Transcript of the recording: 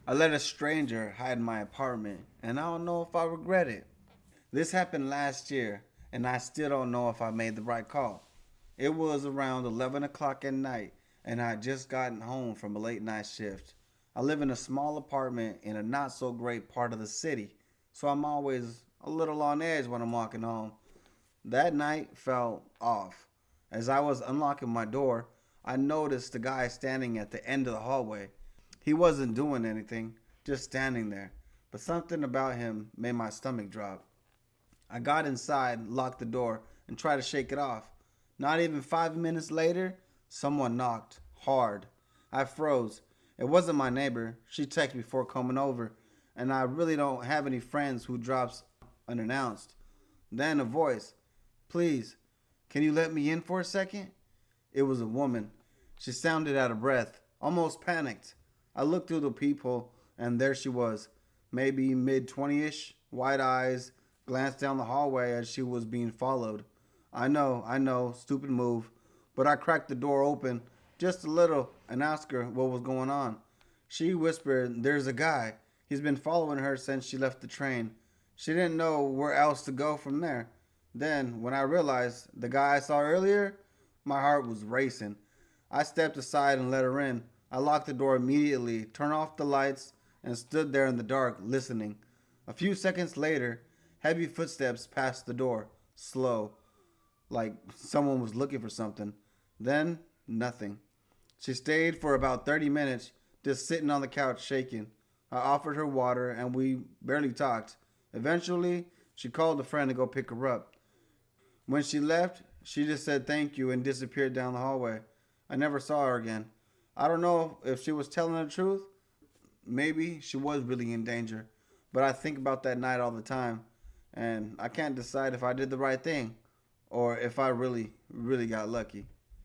I let a stranger hide in my apartment, and I don't know if I regret it. This happened last year, and I still don't know if I made the right call. It was around 11 o'clock at night, and I had just gotten home from a late night shift. I live in a small apartment in a not so great part of the city, so I'm always a little on edge when I'm walking home. That night felt off. As I was unlocking my door, I noticed the guy standing at the end of the hallway. He wasn't doing anything, just standing there, but something about him made my stomach drop. I got inside, locked the door, and tried to shake it off. Not even 5 minutes later, someone knocked hard. I froze. It wasn't my neighbor. She texted before coming over, and I really don't have any friends who drops unannounced. Then a voice, "Please, can you let me in for a second?" It was a woman. She sounded out of breath, almost panicked. I looked through the peephole, and there she was, maybe mid 20ish, wide eyes, glanced down the hallway as she was being followed. I know, stupid move, but I cracked the door open just a little and asked her what was going on. She whispered, "There's a guy. He's been following her since she left the train." She didn't know where else to go from there. Then, when I realized the guy I saw earlier, my heart was racing. I stepped aside and let her in. I locked the door immediately, turned off the lights, and stood there in the dark, listening. A few seconds later, heavy footsteps passed the door, slow, like someone was looking for something. Then, nothing. She stayed for about 30 minutes, just sitting on the couch shaking. I offered her water and we barely talked. Eventually, she called a friend to go pick her up. When she left, she just said thank you and disappeared down the hallway. I never saw her again. I don't know if she was telling the truth. Maybe she was really in danger. But I think about that night all the time, and I can't decide if I did the right thing or if I really, really got lucky.